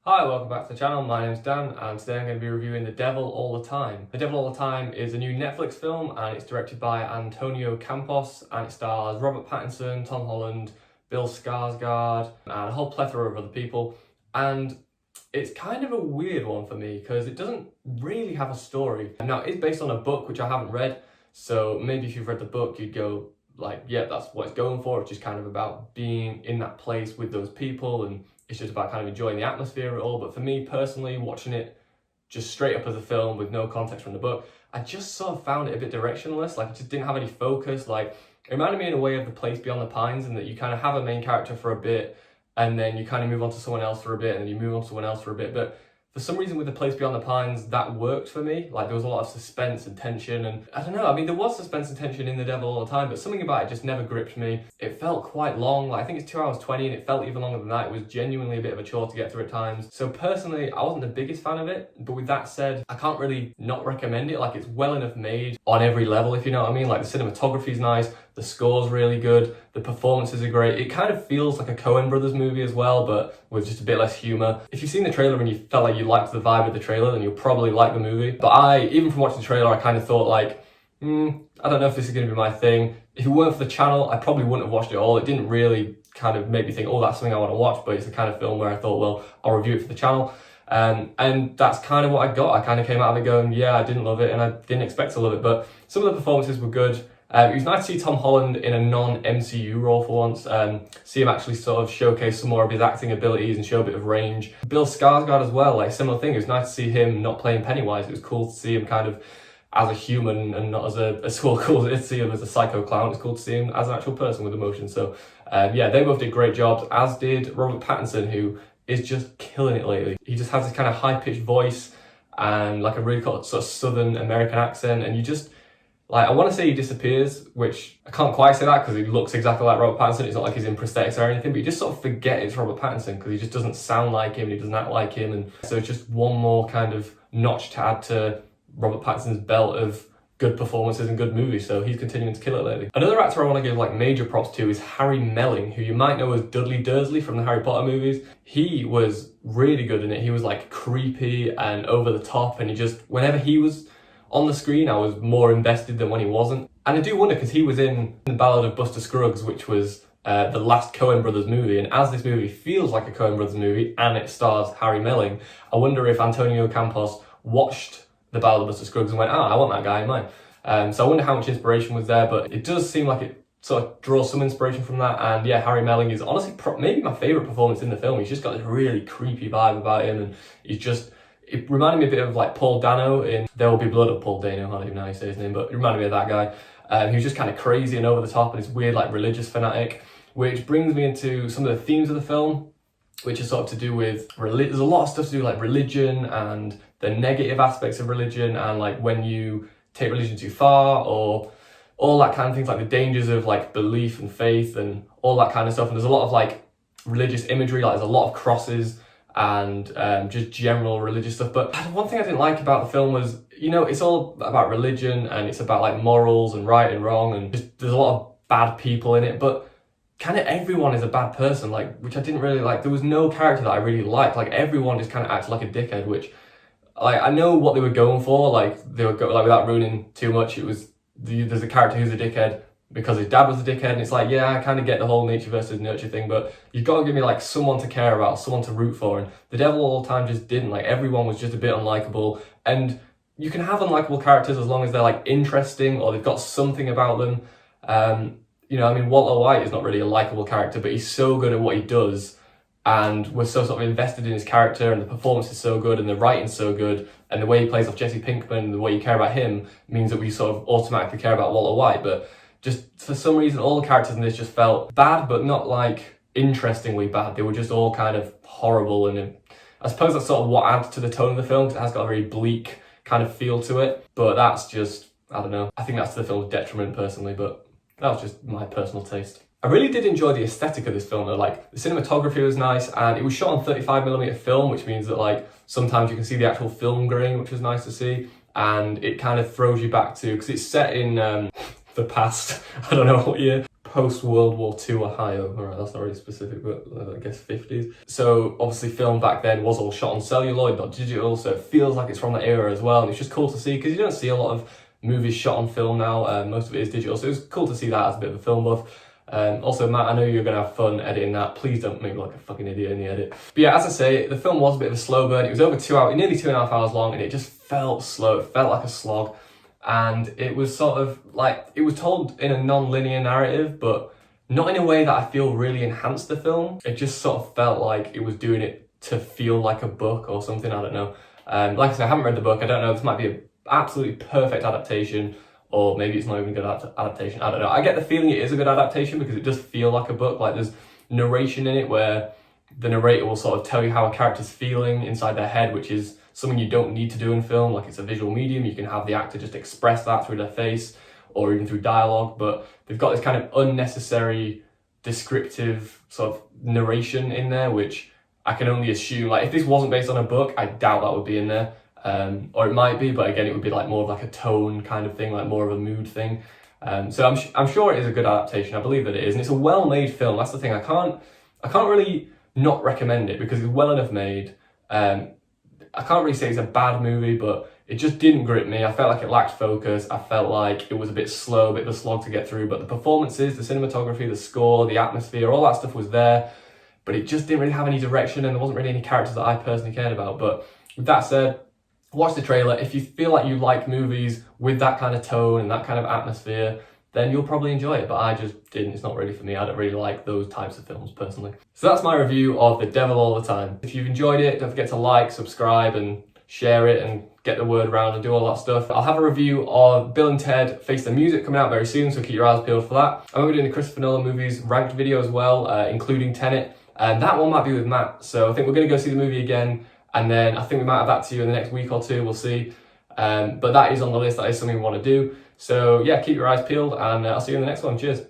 Hi, welcome back to the channel. My name's Dan, and today I'm going to be reviewing The Devil All the Time. The Devil All the Time is a new Netflix film, and it's directed by Antonio Campos, and it stars Robert Pattinson, Tom Holland, Bill Skarsgård, and a whole plethora of other people. And it's kind of a weird one for me because it doesn't really have a story. Now, it's based on a book which I haven't read, so maybe if you've read the book, you'd go like, yeah, that's what it's going for. It's just kind of about being in that place with those people, and it's just about kind of enjoying the atmosphere of it all. But for me personally, watching it just straight up as a film with no context from the book, I just sort of found it a bit directionless. Like, it just didn't have any focus. Like, it reminded me in a way of The Place Beyond the Pines, in that you kind of have a main character for a bit, and then you kind of move on to someone else for a bit, and then you move on to someone else for a bit. But for some reason with The Place Beyond the Pines, that worked for me. Like, there was a lot of suspense and tension, and I don't know, I mean, there was suspense and tension in The Devil All the Time, but something about it just never gripped me. It felt quite long. Like, I think it's 2 hours 20, and it felt even longer than that. It was genuinely a bit of a chore to get through at times. So personally, I wasn't the biggest fan of it, but with that said, I can't really not recommend it. Like, it's well enough made on every level, if you know what I mean. Like, the cinematography is nice, the score's really good, the performances are great. It kind of feels like a Coen Brothers movie as well, but with just a bit less humour. If you've seen the trailer and you felt like you liked the vibe of the trailer, then you'll probably like the movie. But even from watching the trailer, I kind of thought like, I don't know if this is going to be my thing. If it weren't for the channel, I probably wouldn't have watched it all. It didn't really kind of make me think, oh, that's something I want to watch, but it's the kind of film where I thought, well, I'll review it for the channel. And that's kind of what I got. I kind of came out of it going, yeah, I didn't love it, and I didn't expect to love it, but some of the performances were good. It was nice to see Tom Holland in a non-MCU role for once, see him actually sort of showcase some more of his acting abilities and show a bit of range. Bill Skarsgård as well, like, similar thing. It was nice to see him not playing Pennywise. It was cool to see him kind of as a human and not as it's cool to see him as a psycho clown. It's cool to see him as an actual person with emotion. So yeah, they both did great jobs, as did Robert Pattinson, who is just killing it lately. He just has this kind of high-pitched voice and like a really sort of Southern American accent, and you just, like, I want to say he disappears, which I can't quite say that because he looks exactly like Robert Pattinson. It's not like he's in prosthetics or anything, but you just sort of forget it's Robert Pattinson because he just doesn't sound like him, he doesn't act like him, and so it's just one more kind of notch to add to Robert Pattinson's belt of good performances and good movies, so he's continuing to kill it lately. Another actor I want to give like major props to is Harry Melling, who you might know as Dudley Dursley from the Harry Potter movies. He was really good in it. He was like creepy and over the top, and he just, whenever he was on the screen, I was more invested than when he wasn't. And I do wonder, because he was in The Ballad of Buster Scruggs, which was the last Coen Brothers movie, and as this movie feels like a Coen Brothers movie and it stars Harry Melling, I wonder if Antonio Campos watched The Ballad of Buster Scruggs and went, I want that guy in mine. So I wonder how much inspiration was there, but it does seem like it sort of draws some inspiration from that. And yeah, Harry Melling is honestly maybe my favourite performance in the film. He's just got this really creepy vibe about him, and he's just, it reminded me a bit of like Paul Dano in There Will Be Blood, or Paul Dano, I don't even know how you say his name, but it reminded me of that guy. He was just kind of crazy and over the top, and this weird like religious fanatic, which brings me into some of the themes of the film, which is sort of to do with, there's a lot of stuff to do like religion and the negative aspects of religion, and like when you take religion too far, or all that kind of things, like the dangers of like belief and faith and all that kind of stuff. And there's a lot of like religious imagery, like there's a lot of crosses and just general religious stuff. But one thing I didn't like about the film was, you know, it's all about religion and it's about like morals and right and wrong, and just, there's a lot of bad people in it, but kind of everyone is a bad person, like, which I didn't really like. There was no character that I really liked. Like, everyone just kind of acted like a dickhead, which, like, I know what they were going for. Like, they were like, without ruining too much, it was there's a character who's a dickhead because his dad was a dickhead, and it's like, yeah, I kind of get the whole nature versus nurture thing, but you've got to give me like someone to care about, someone to root for, and The Devil All the Time just didn't. Like, everyone was just a bit unlikable, and you can have unlikable characters as long as they're like interesting or they've got something about them. You know, I mean, Walter White is not really a likable character, but he's so good at what he does, and we're so sort of invested in his character, and the performance is so good, and the writing's so good, and the way he plays off Jesse Pinkman, and the way you care about him means that we sort of automatically care about Walter White. But just for some reason, all the characters in this just felt bad, but not like interestingly bad. They were just all kind of horrible, and I suppose that's sort of what adds to the tone of the film, because it has got a very bleak kind of feel to it. But that's just, I don't know, I think that's to the film's detriment personally, but that was just my personal taste. I really did enjoy the aesthetic of this film though. Like, the cinematography was nice, and it was shot on 35mm film, which means that like sometimes you can see the actual film grain, which was nice to see, and it kind of throws you back to, because it's set in the past, I don't know what year, post-World War II Ohio. All right, that's not really specific, but I guess 50s. So obviously film back then was all shot on celluloid, not digital, so it feels like it's from that era as well. And it's just cool to see, because you don't see a lot of movies shot on film now. Most of it is digital, so it was cool to see that as a bit of a film buff. Also, Matt, I know you're going to have fun editing that. Please don't make me like a fucking idiot in the edit. But yeah, as I say, the film was a bit of a slow burn. It was over 2 hours, nearly 2.5 hours long, and it just felt slow. It felt like a slog. And it was sort of like, it was told in a non-linear narrative, but not in a way that I feel really enhanced the film. It just sort of felt like it was doing it to feel like a book or something, I don't know. Like I said, I haven't read the book, I don't know, this might be an absolutely perfect adaptation, or maybe it's not even a good adaptation, I don't know. I get the feeling it is a good adaptation because it does feel like a book, like there's narration in it where the narrator will sort of tell you how a character's feeling inside their head, which is something you don't need to do in film. Like, it's a visual medium, you can have the actor just express that through their face or even through dialogue, but they've got this kind of unnecessary descriptive sort of narration in there, which I can only assume, like, if this wasn't based on a book, I doubt that would be in there. Or it might be, but again, it would be like more of like a tone kind of thing, like more of a mood thing. So I'm sure it is a good adaptation. I believe that it is, and it's a well-made film. That's the thing. I can't really not recommend it because it's well enough made. I can't really say it's a bad movie, but it just didn't grip me. I felt like it lacked focus. I felt like it was a bit slow, a bit of a slog to get through. But the performances, the cinematography, the score, the atmosphere, all that stuff was there. But it just didn't really have any direction, and there wasn't really any characters that I personally cared about. But with that said, watch the trailer. If you feel like you like movies with that kind of tone and that kind of atmosphere, then you'll probably enjoy it, but I just didn't. It's not really for me. I don't really like those types of films personally. So that's my review of The Devil All the Time. If you've enjoyed it, don't forget to like, subscribe, and share it, and get the word around and do all that stuff. I'll have a review of Bill and Ted Face the Music coming out very soon, so keep your eyes peeled for that. I'm going to be doing the Christopher Nolan movies ranked video as well, including Tenet, and that one might be with Matt. So I think we're going to go see the movie again, and then I think we might have that to you in the next week or two, we'll see. But that is on the list, that is something we want to do. So yeah, keep your eyes peeled, and I'll see you in the next one. Cheers.